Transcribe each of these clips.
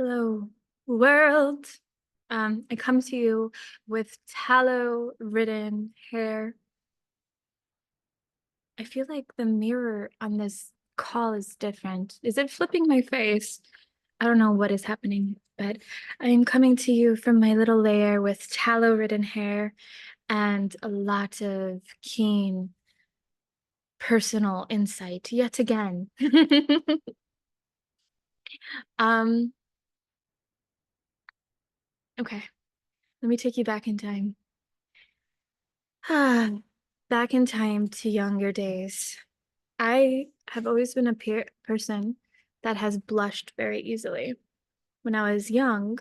Hello, world. I come to you with tallow-ridden hair. I feel like the mirror on this call is different. Is it flipping my face? I don't know what is happening, but I am coming to you from my little lair with tallow-ridden hair and a lot of keen personal insight yet again. Um, okay, let me take you back in time. Back in time to younger days. I have always been a person that has blushed very easily. When I was young,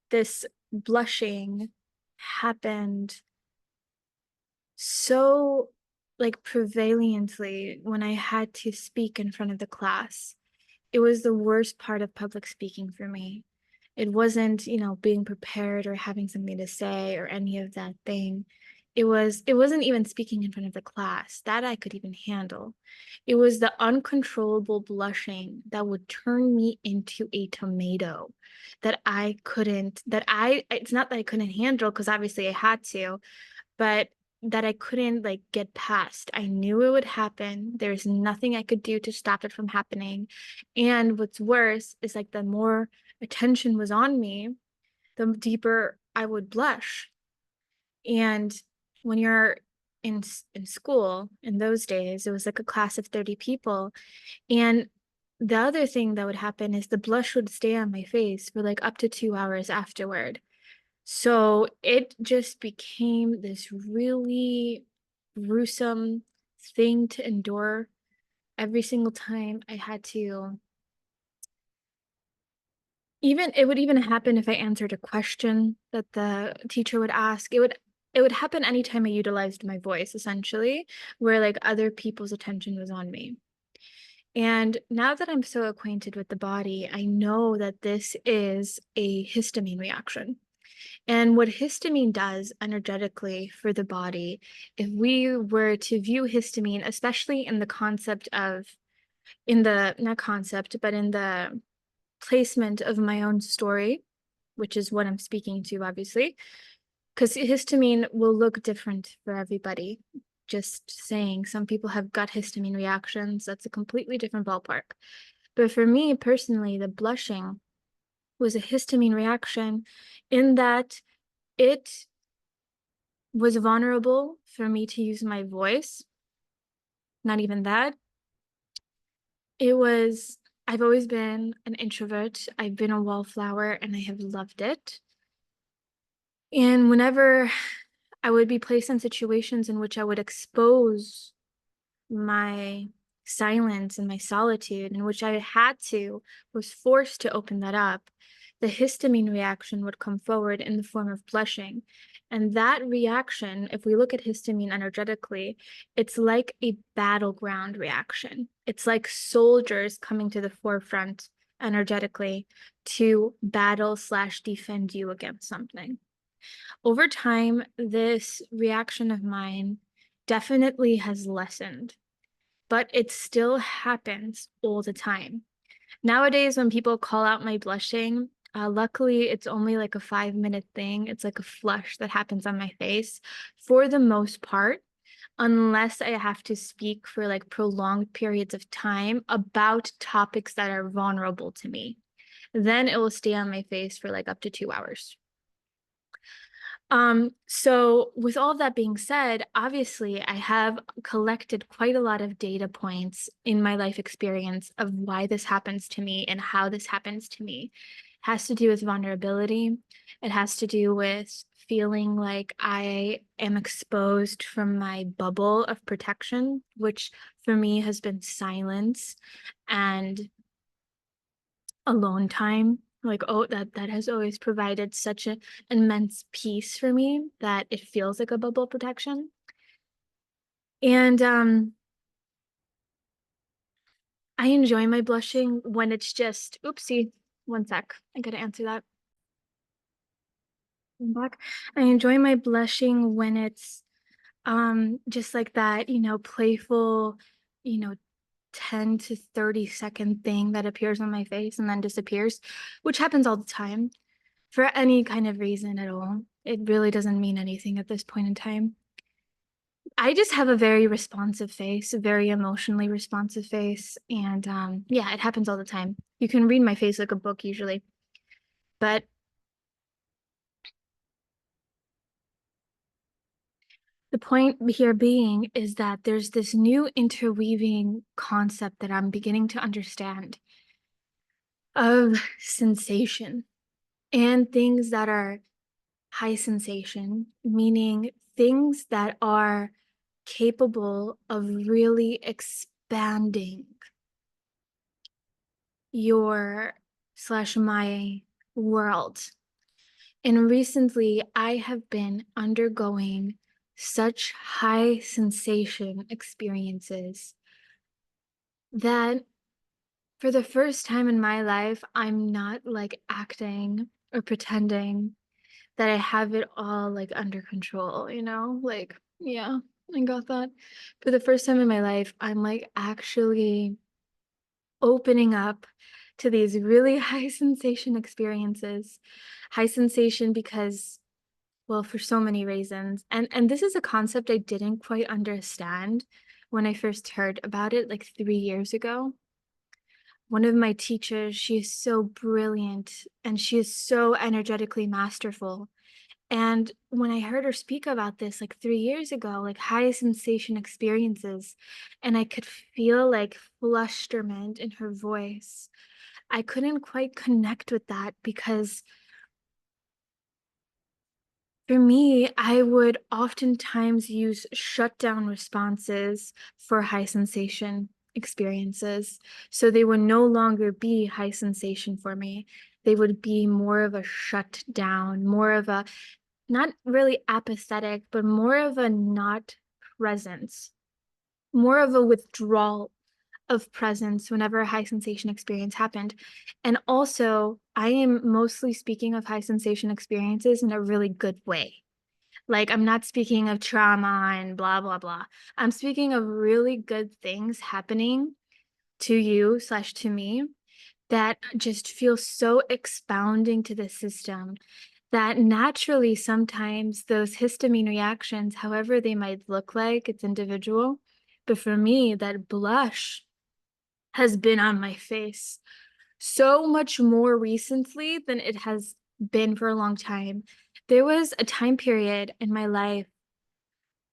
this blushing happened so like prevalently when I had to speak in front of the class. It was the worst part of public speaking for me. It wasn't, being prepared or having something to say or any of that thing. It wasn't even speaking in front of the class. That I could even handle. It was the uncontrollable blushing that would turn me into a tomato that I couldn't, that I, it's not that I couldn't handle because obviously I had to, but that I couldn't like get past. I knew it would happen. There's nothing I could do to stop it from happening. And what's worse is like the more attention was on me, the deeper I would blush. And when you're in school in those days, it was like a class of 30 people. And the other thing that would happen is the blush would stay on my face for like up to 2 hours afterward. So it just became this really gruesome thing to endure every single time I had to. It would even happen if I answered a question that the teacher would ask. It would happen anytime I utilized my voice, essentially, where like other people's attention was on me. And now that I'm so acquainted with the body, I know that this is a histamine reaction. And what histamine does energetically for the body, if we were to view histamine, especially in the concept of, not concept, but in the placement of my own story, which is what I'm speaking to, obviously, because histamine will look different for everybody. Just saying, some people have gut histamine reactions. That's a completely different ballpark. But for me personally, the blushing was a histamine reaction in that it was vulnerable for me to use my voice. Not even that. I've always been an introvert. I've been a wallflower and I have loved it. And whenever I would be placed in situations in which I would expose my silence and my solitude, in which was forced to open that up, the histamine reaction would come forward in the form of blushing. And that reaction, if we look at histamine energetically, it's like a battleground reaction. It's like soldiers coming to the forefront energetically to battle/defend you against something. Over time, this reaction of mine definitely has lessened, but it still happens all the time. Nowadays, when people call out my blushing, luckily it's only like a 5-minute thing. It's like a flush that happens on my face for the most part, unless I have to speak for like prolonged periods of time about topics that are vulnerable to me. Then it will stay on my face for like up to 2 hours. So with all of that being said, obviously I have collected quite a lot of data points in my life experience of why this happens to me and how this happens to me. It has to do with vulnerability. It has to do with feeling like I am exposed from my bubble of protection, which for me has been silence and alone time. Like, oh, that has always provided such an immense peace for me that it feels like a bubble protection. And I enjoy my blushing when it's just, oopsie, one sec, I gotta answer that. I'm back. I enjoy my blushing when it's just like that, playful, you know 10 to 30-second thing that appears on my face and then disappears, which happens all the time for any kind of reason at all. It really doesn't mean anything at this point in time. I just have a very responsive face, a very emotionally responsive face. And yeah, it happens all the time. You can read my face like a book usually. But the point here being is that there's this new interweaving concept that I'm beginning to understand of sensation and things that are high sensation, meaning things that are capable of really expanding your slash my world. And recently, I have been undergoing such high sensation experiences that for the first time in my life, I'm not like acting or pretending that I have it all like under control, you know? Like, yeah, I got that. For the first time in my life, I'm like actually opening up to these really high sensation experiences. High sensation because, well, for so many reasons. And this is a concept I didn't quite understand when I first heard about it like 3 years ago. One of my teachers, she is so brilliant and she is so energetically masterful. And when I heard her speak about this like 3 years ago, like high sensation experiences, and I could feel like flusterment in her voice, I couldn't quite connect with that because for me, I would oftentimes use shutdown responses for high sensation experiences. So they would no longer be high sensation for me. They would be more of a shut down, more of a not really apathetic, but more of a not presence, more of a withdrawal of presence whenever a high sensation experience happened. And also, I am mostly speaking of high sensation experiences in a really good way. Like, I'm not speaking of trauma and blah, blah, blah. I'm speaking of really good things happening to you slash to me that just feel so expounding to the system that naturally sometimes those histamine reactions, however they might look like, it's individual. But for me, that blush has been on my face so much more recently than it has been for a long time. There was a time period in my life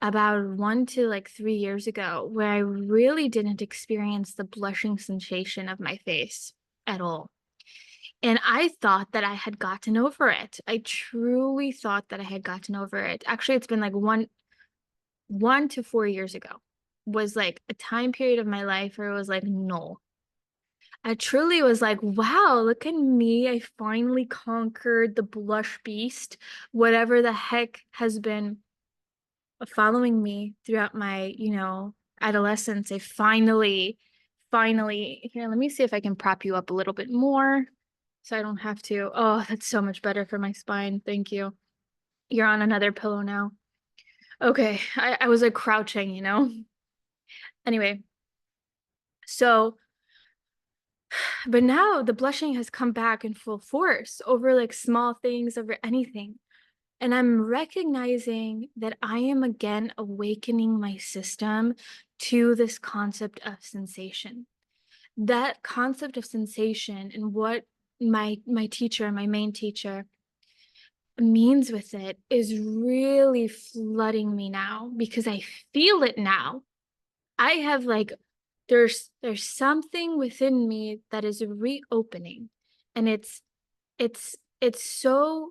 about 1 to 3 years ago where I really didn't experience the blushing sensation of my face at all. And I thought that I had gotten over it. I truly thought that I had gotten over it. Actually, it's been like 1 to 4 years ago was like a time period of my life where it was like, no. I truly was like, wow, look at me. I finally conquered the blush beast, whatever the heck has been following me throughout my, adolescence. I finally, here, let me see if I can prop you up a little bit more so I don't have to. Oh, that's so much better for my spine. Thank you. You're on another pillow now. Okay, I was like crouching, you know? Anyway, so, but now the blushing has come back in full force over like small things, over anything. And I'm recognizing that I am again awakening my system to this concept of sensation. That concept of sensation and what my teacher, my main teacher, means with it is really flooding me now because I feel it now. I have like there's something within me that is reopening, and it's so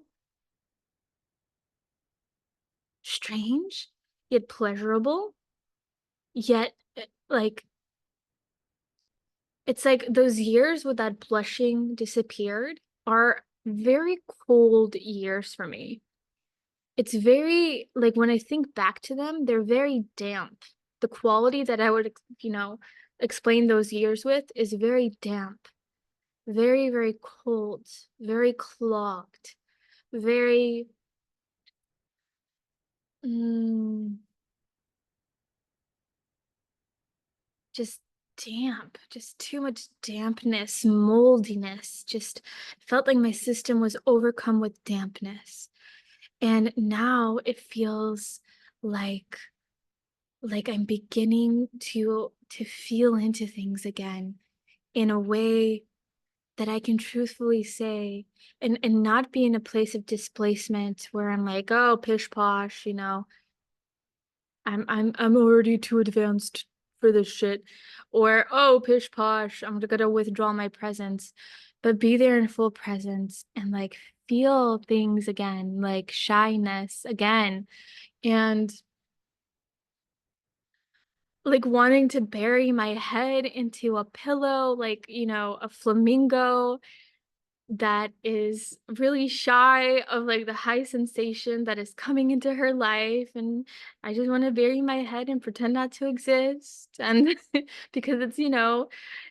strange yet pleasurable, yet like it's like those years with that blushing disappeared are very cold years for me. It's very like when I think back to them, they're very damp. The quality that I would, explain those years with is very damp, very, very cold, very clogged, very mm, just damp, just too much dampness, moldiness, just felt like my system was overcome with dampness. And now it feels like I'm beginning to feel into things again in a way that I can truthfully say, and not be in a place of displacement where I'm like, oh, pish posh, I'm already too advanced for this shit. Or, oh, pish posh, I'm gonna withdraw my presence. But be there in full presence and like feel things again, like shyness again. And like wanting to bury my head into a pillow, like, a flamingo that is really shy of like the high sensation that is coming into her life, and I just want to bury my head and pretend not to exist. And because and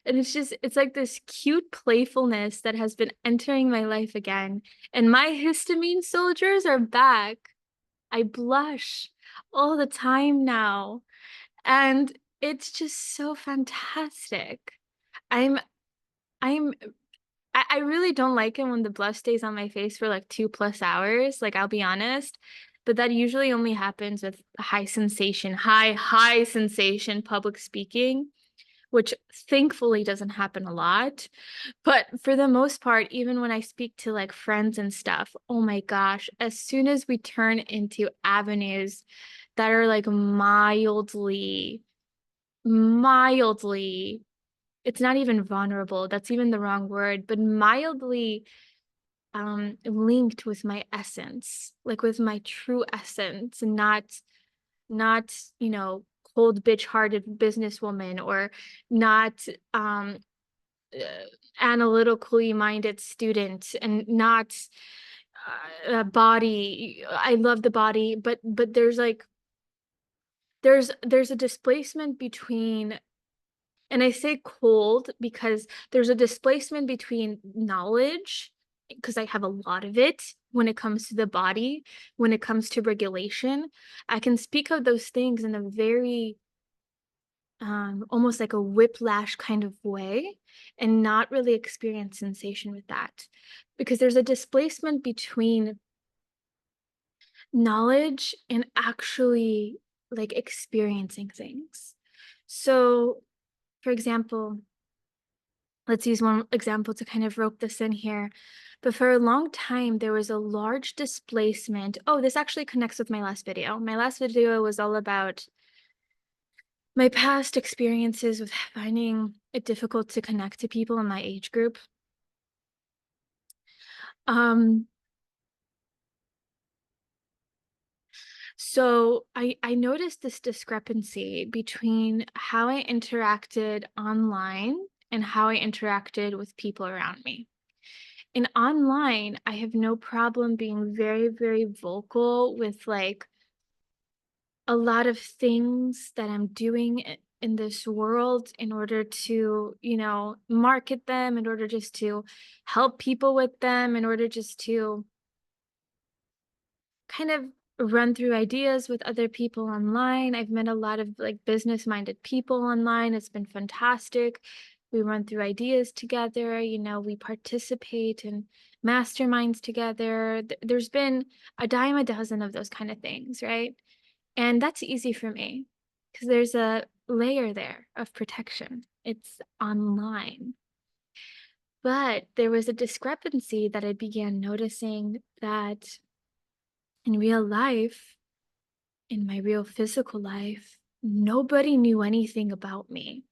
it's like this cute playfulness that has been entering my life again, and my histamine soldiers are back. I blush all the time now, and it's just so fantastic. I'm I'm I really don't like it when the blush stays on my face for like 2+ hours, like, I'll be honest, but that usually only happens with high sensation, high sensation public speaking, which thankfully doesn't happen a lot. But for the most part, even when I speak to like friends and stuff, oh my gosh, as soon as we turn into avenues that are like mildly, it's not even vulnerable, that's even the wrong word, but mildly linked with my essence, like with my true essence, and not cold bitch hearted businesswoman, or not uh, analytically minded student, and not a body. I love the body, but there's like there's a displacement between, and I say cold because there's a displacement between knowledge, because I have a lot of it when it comes to the body, when it comes to regulation. I can speak of those things in a very almost like a whiplash kind of way, and not really experience sensation with that, because there's a displacement between knowledge and actually like experiencing things. So, for example, let's use one example to kind of rope this in here. But for a long time, there was a large displacement. Oh, this actually connects with my last video. My last video was all about my past experiences with finding it difficult to connect to people in my age group. Um, so I noticed this discrepancy between how I interacted online and how I interacted with people around me. And online, I have no problem being very, very vocal with like a lot of things that I'm doing in this world in order to, market them, in order just to help people with them, in order just to kind of run through ideas with other people online. I've met a lot of like business minded people online. It's been fantastic. We run through ideas together, we participate in masterminds together. There's been a dime a dozen of those kind of things, right? And that's easy for me because there's a layer there of protection. It's online. But there was a discrepancy that I began noticing, that in real life, in my real physical life, nobody knew anything about me.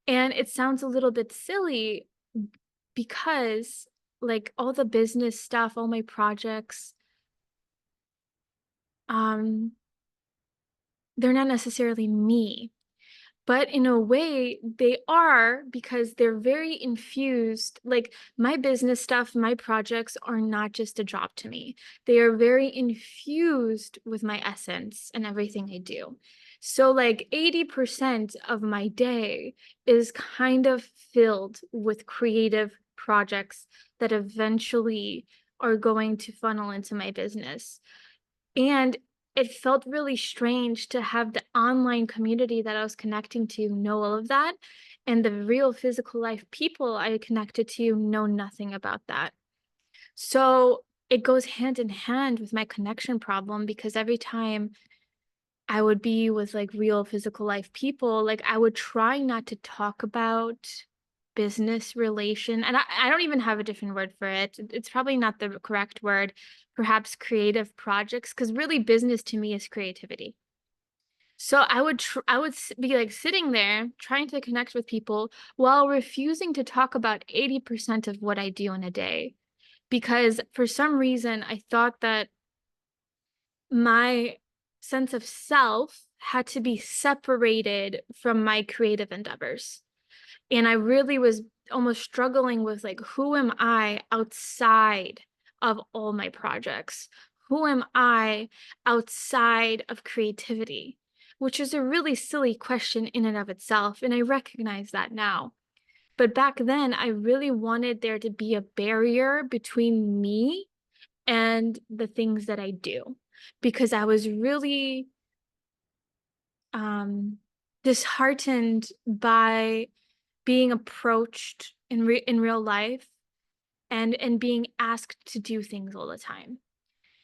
And it sounds a little bit silly because, like, all the business stuff, all my projects, um, they're not necessarily me. But in a way, they are, because they're very infused. Like, my business stuff, my projects are not just a job to me. They are very infused with my essence and everything I do. So like 80% of my day is kind of filled with creative projects that eventually are going to funnel into my business. And it felt really strange to have the online community that I was connecting to know all of that, and the real physical life people I connected to know nothing about that. So it goes hand in hand with my connection problem because every time I would be with like real physical life people, like I would try not to talk about business relation. And I don't even have a different word for it. It's probably not the correct word, perhaps creative projects, because really business to me is creativity. So be like sitting there trying to connect with people while refusing to talk about 80% of what I do in a day. Because for some reason I thought that my sense of self had to be separated from my creative endeavors. And I really was almost struggling with like, who am I outside of all my projects? Who am I outside of creativity? Which is a really silly question in and of itself. And I recognize that now. But back then, I really wanted there to be a barrier between me and the things that I do because I was really disheartened by being approached in real life and being asked to do things all the time.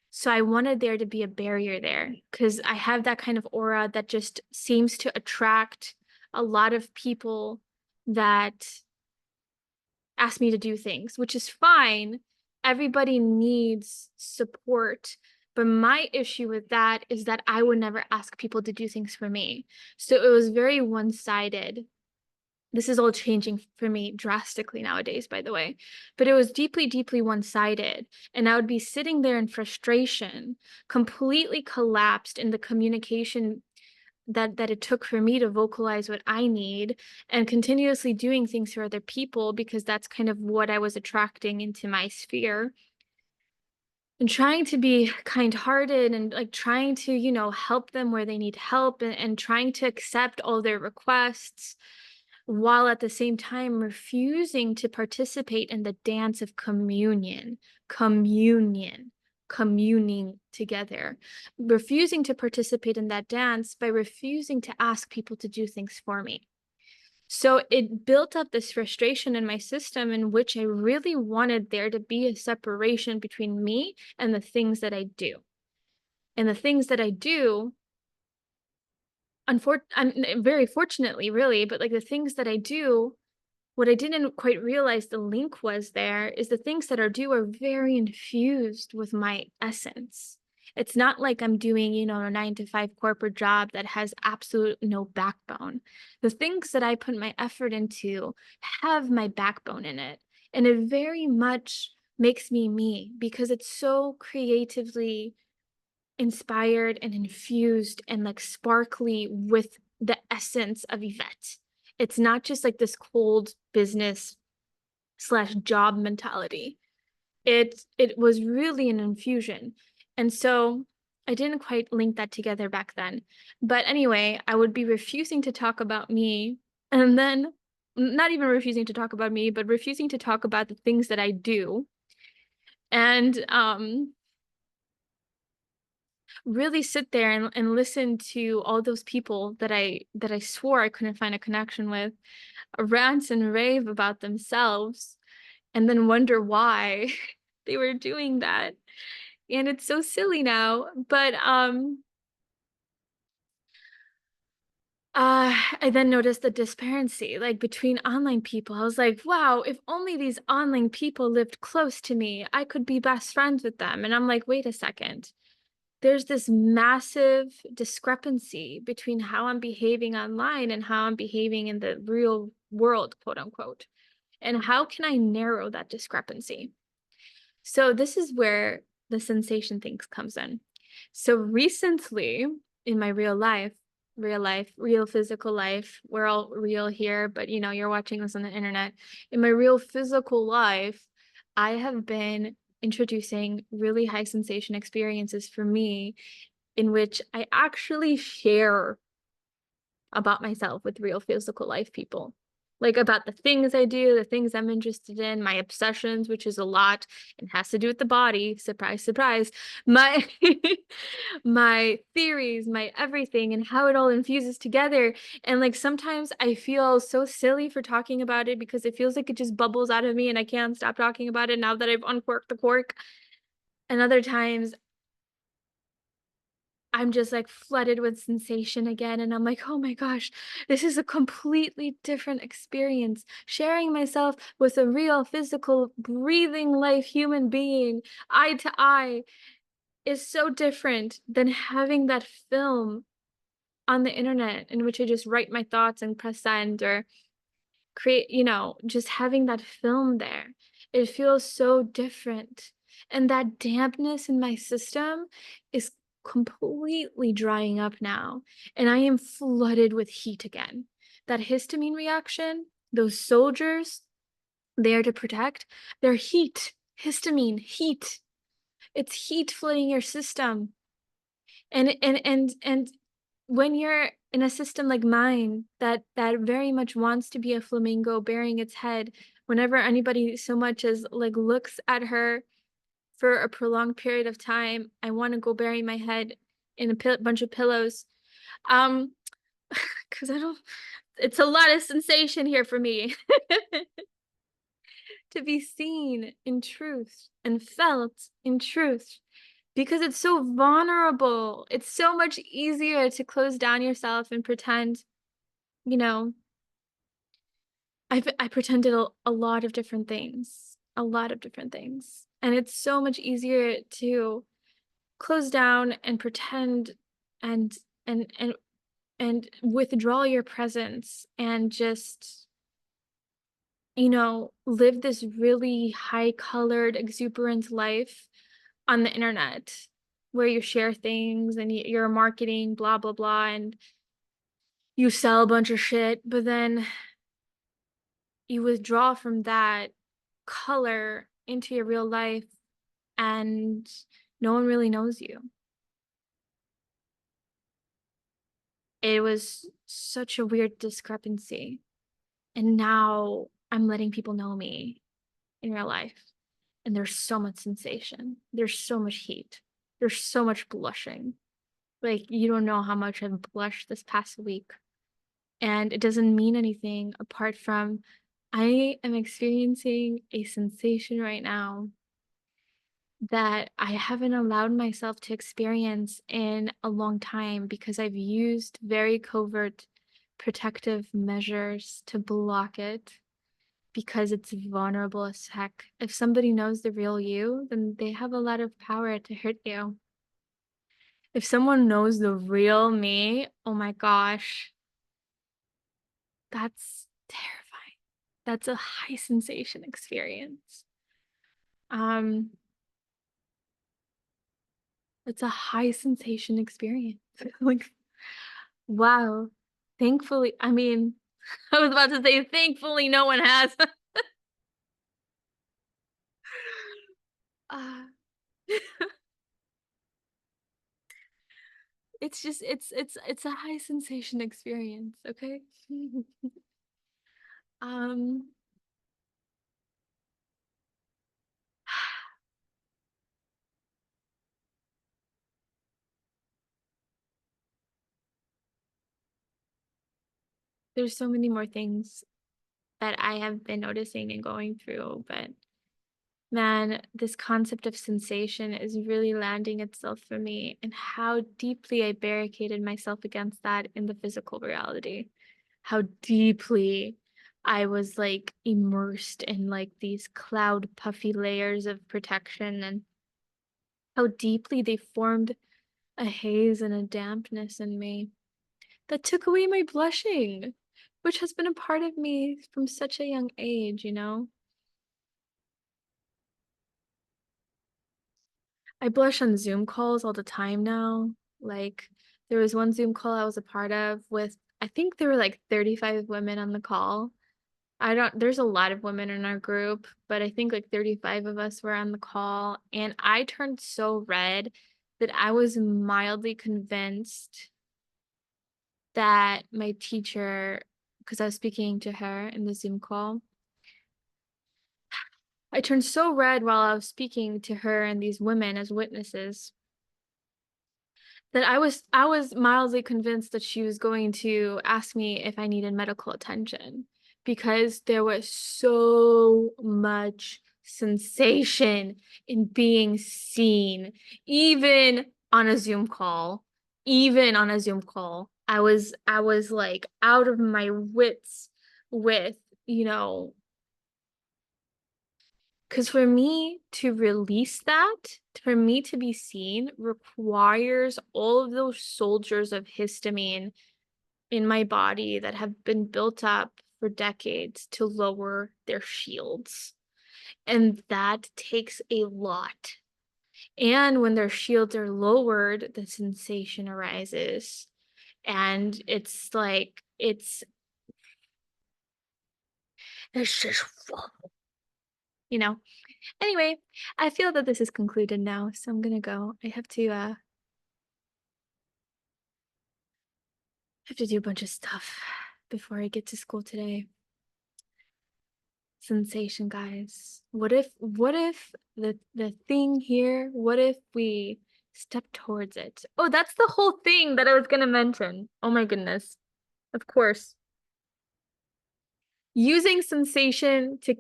So I wanted there to be a barrier there because I have that kind of aura that just seems to attract a lot of people that ask me to do things, which is fine. Everybody needs support. But my issue with that is that I would never ask people to do things for me. So it was very one-sided. This is all changing for me drastically nowadays, by the way. But it was deeply, deeply one-sided. And I would be sitting there in frustration, completely collapsed in the communication that it took for me to vocalize what I need and continuously doing things for other people because that's kind of what I was attracting into my sphere and trying to be kind-hearted and like trying to, help them where they need help and trying to accept all their requests while at the same time refusing to participate in the dance of communing together, refusing to participate in that dance by refusing to ask people to do things for me. So it built up this frustration in my system in which I really wanted there to be a separation between me and the things that I do. And the things that I do, very fortunately, really, but like the things that I do, what I didn't quite realize the link was there is the things that are due are very infused with my essence. It's not like I'm doing, a 9 to 5 corporate job that has absolute no backbone. The things that I put my effort into have my backbone in it. And it very much makes me me because it's so creatively inspired and infused and like sparkly with the essence of Yvette. It's not just like this cold business slash job mentality. It was really an infusion. And so I didn't quite link that together back then. But anyway, I would be refusing to talk about me and then not even refusing to talk about me, but refusing to talk about the things that I do. And really sit there and listen to all those people that I swore I couldn't find a connection with rant and rave about themselves and then wonder why they were doing that. And it's so silly now, but I then noticed the disparity like between online people. I was like, wow, if only these online people lived close to me, I could be best friends with them. And I'm like, wait a second. There's this massive discrepancy between how I'm behaving online and how I'm behaving in the real world, quote unquote. And how can I narrow that discrepancy? So this is where the sensation thing comes in. So recently in my real physical life, we're all real here, but you're watching this on the internet. In my real physical life, I have been introducing really high sensation experiences for me in which I actually share about myself with real physical life people. like about the things I do, the things I'm interested in, my obsessions, which is a lot and has to do with the body. Surprise, surprise. My my theories, my everything, and how it all infuses together. And like sometimes I feel so silly for talking about it because it feels like it just bubbles out of me and I can't stop talking about it now that I've uncorked the cork. And other times I'm just like flooded with sensation again. And I'm like, oh my gosh, this is a completely different experience. Sharing myself with a real physical, breathing life human being, eye to eye, is so different than having that film on the internet in which I just write my thoughts and press send or create, just having that film there. It feels so different. And that dampness in my system is completely drying up now. And I am flooded with heat again. That histamine reaction, those soldiers there to protect, they're heat, histamine, heat. It's heat flooding your system. And when you're in a system like mine that very much wants to be a flamingo bearing its head, whenever anybody so much as like looks at her for a prolonged period of time, I want to go bury my head in a bunch of pillows. Um, because I don't. It's a lot of sensation here for me to be seen in truth and felt in truth. Because it's so vulnerable. It's so much easier to close down yourself and pretend, you know, I pretended a lot of different things, a lot of different things. And it's so much easier to close down and pretend and and and and withdraw your presence and just, live this really high colored exuberant life on the internet where you share things and you're marketing blah blah blah and you sell a bunch of shit, but then you withdraw from that color into your real life and no one really knows you. It was such a weird discrepancy. And now I'm letting people know me in real life. And there's so much sensation. There's so much heat. There's so much blushing. Like, you don't know how much I've blushed this past week. And it doesn't mean anything apart from I am experiencing a sensation right now that I haven't allowed myself to experience in a long time because I've used very covert protective measures to block it because it's vulnerable as heck. If somebody knows the real you, then they have a lot of power to hurt you. If someone knows the real me, oh my gosh, that's terrifying. That's a high sensation experience. Um, it's a high sensation experience. Like, wow. Thankfully, I mean, I was about to say, thankfully, no one has. uh, it's just, it's a high sensation experience, okay? um, there's so many more things that I have been noticing and going through, but man, this concept of sensation is really landing itself for me and how deeply I barricaded myself against that in the physical reality. How deeply I was like immersed in like these cloud puffy layers of protection and how deeply they formed a haze and a dampness in me that took away my blushing, which has been a part of me from such a young age. I blush on Zoom calls all the time now. Like, there was one Zoom call I was a part of with, I think there were like 35 women on the call. There's a lot of women in our group, but I think like 35 of us were on the call. And I turned so red that I was mildly convinced that my teacher because I was speaking to her in the Zoom call. I turned so red while I was speaking to her and these women as witnesses that I was mildly convinced that she was going to ask me if I needed medical attention because there was so much sensation in being seen, even on a Zoom call. Even on a Zoom call, I was like out of my wits with, you know, because for me to release that, for me to be seen, requires all of those soldiers of histamine in my body that have been built up for decades to lower their shields. And that takes a lot. And when their shields are lowered, the sensation arises. And it's like, it's just, you know. Anyway, I feel that this is concluded now, so I'm gonna go. I have to do a bunch of stuff before I get to school today. Sensation, guys. What if the thing here, what if we step towards it? Oh, that's the whole thing that I was gonna mention. Oh my goodness. Of course. Using sensation to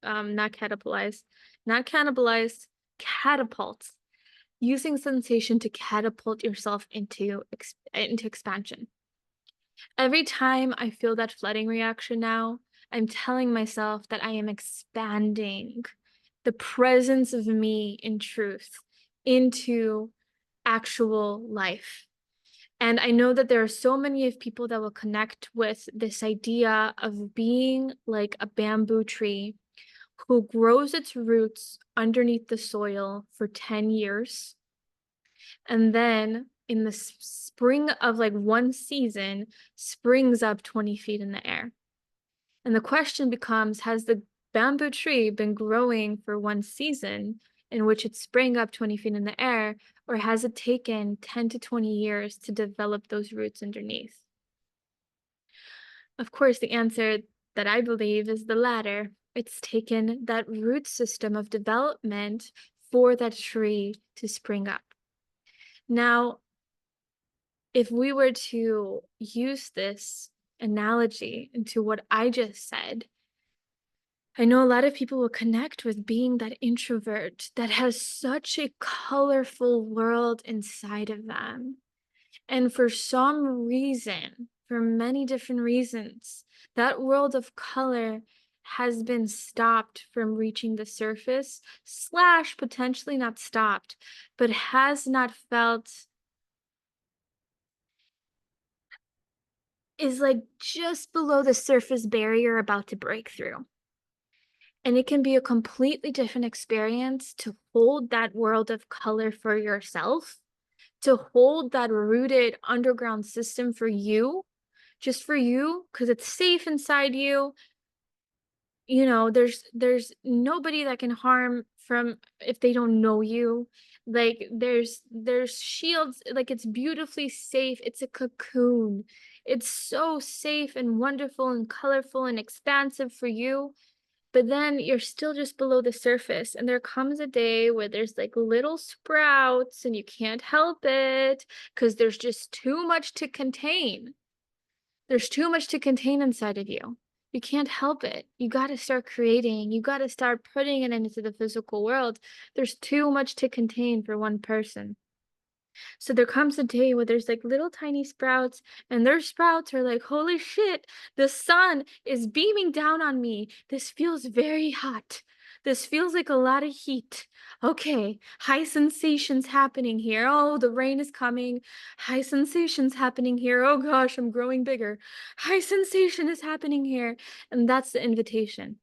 not cannibalize, catapult. Using sensation to catapult yourself into expansion. Every time I feel that flooding reaction now, I'm telling myself that I am expanding the presence of me in truth into actual life. And I know that there are so many of people that will connect with this idea of being like a bamboo tree who grows its roots underneath the soil for 10 years. And then in the spring of like one season, springs up 20 feet in the air. And the question becomes, has the bamboo tree been growing for one season in which it sprang up 20 feet in the air, or has it taken 10 to 20 years to develop those roots underneath? Of course, the answer that I believe is the latter. It's taken that root system of development for that tree to spring up. Now, if we were to use this analogy into what I just said, I know a lot of people will connect with being that introvert that has such a colorful world inside of them. And for some reason, for many different reasons, that world of color has been stopped from reaching the surface, slash potentially not stopped, but has not felt, is like just below the surface barrier about to break through. And it can be a completely different experience to hold that world of color for yourself, to hold that rooted underground system for you, just for you, because it's safe inside you. You know, there's nobody that can harm from if they don't know you. Like there's shields, like it's beautifully safe. It's a cocoon. It's so safe and wonderful and colorful and expansive for you, but then you're still just below the surface, and there comes a day where there's like little sprouts and you can't help it because there's just too much to contain. There's too much to contain inside of you. You can't help it. You got to start creating. You got to start putting it into the physical world. There's too much to contain for one person. So there comes a day where there's like little tiny sprouts, and their sprouts are like, holy shit, the sun is beaming down on me. This feels very hot. This feels like a lot of heat. Okay, high sensations happening here. Oh, the rain is coming. High sensations happening here. Oh gosh, I'm growing bigger. High sensation is happening here. And that's the invitation.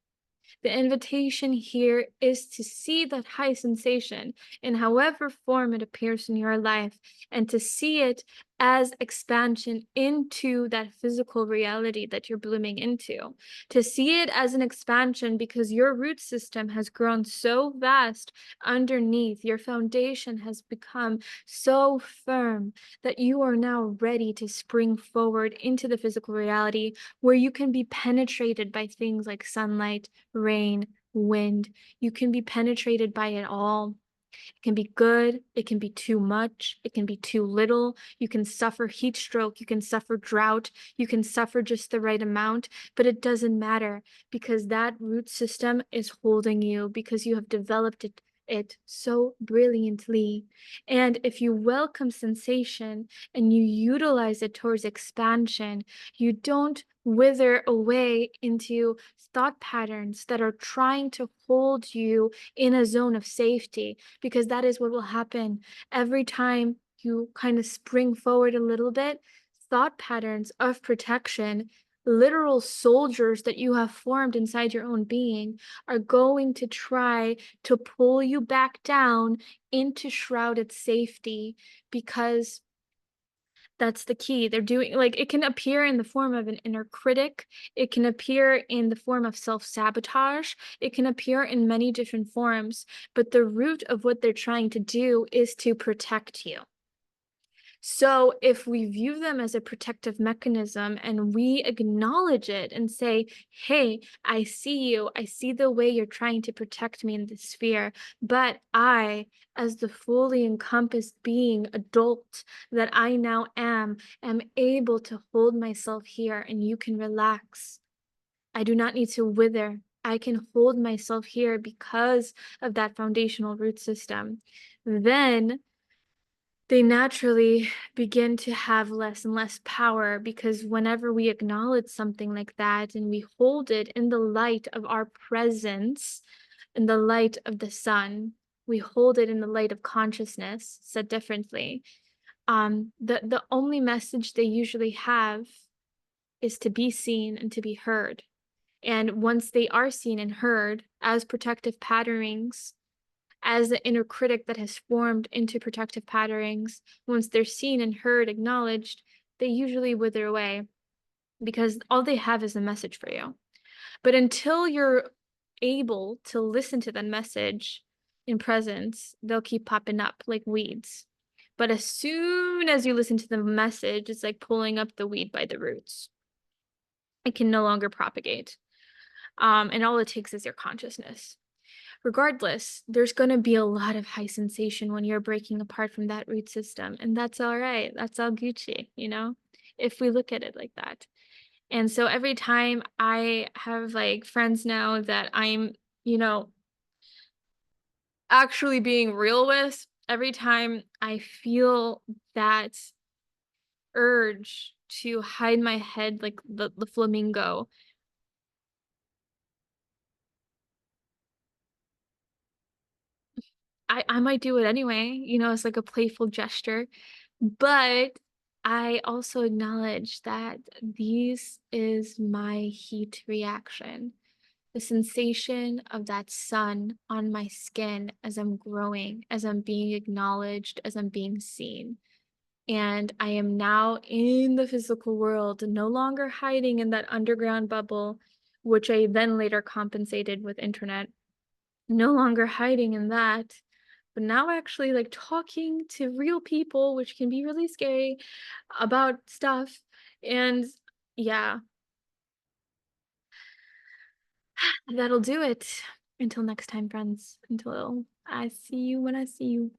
The invitation here is to see that high sensation in however form it appears in your life, and to see it as expansion into that physical reality that you're blooming into. To see it as an expansion because your root system has grown so vast underneath, your foundation has become so firm that you are now ready to spring forward into the physical reality where you can be penetrated by things like sunlight, rain, wind. You can be penetrated by it all. It can be good, it can be too much, it can be too little. You can suffer heat stroke, you can suffer drought, you can suffer just the right amount, but it doesn't matter because that root system is holding you because you have developed it so brilliantly. And if you welcome sensation and you utilize it towards expansion, you don't wither away into thought patterns that are trying to hold you in a zone of safety, because that is what will happen every time you kind of spring forward a little bit. Thought patterns of protection, literal soldiers that you have formed inside your own being, are going to try to pull you back down into shrouded safety, because that's the key. They're doing, like, it can appear in the form of an inner critic, it can appear in the form of self-sabotage, it can appear in many different forms, but the root of what they're trying to do is to protect you. So if we view them as a protective mechanism and we acknowledge it and say, hey, I see you, I see the way you're trying to protect me in this sphere, but I, as the fully encompassed being adult that I now am able to hold myself here and you can relax. I do not need to wither. I can hold myself here because of that foundational root system. Then they naturally begin to have less and less power, because whenever we acknowledge something like that and we hold it in the light of our presence, in the light of the sun, we hold it in the light of consciousness, said differently. The only message they usually have is to be seen and to be heard. And once they are seen and heard as protective patternings, as the inner critic that has formed into protective patterns, once they're seen and heard, acknowledged, they usually wither away because all they have is a message for you. But until you're able to listen to that message in presence, they'll keep popping up like weeds. But as soon as you listen to the message, it's like pulling up the weed by the roots. It can no longer propagate. And all it takes is your consciousness. Regardless, there's going to be a lot of high sensation when you're breaking apart from that root system. And that's all right. That's all Gucci, if we look at it like that. And so every time I have like friends now that I'm, you know, actually being real with, every time I feel that urge to hide my head like the flamingo, I might do it anyway, it's like a playful gesture. But I also acknowledge that this is my heat reaction, the sensation of that sun on my skin as I'm growing, as I'm being acknowledged, as I'm being seen. And I am now in the physical world, no longer hiding in that underground bubble, which I then later compensated with internet. No longer hiding in that, but now actually like talking to real people, which can be really scary, about stuff. And yeah, that'll do it. Until next time, friends. Until I see you when I see you.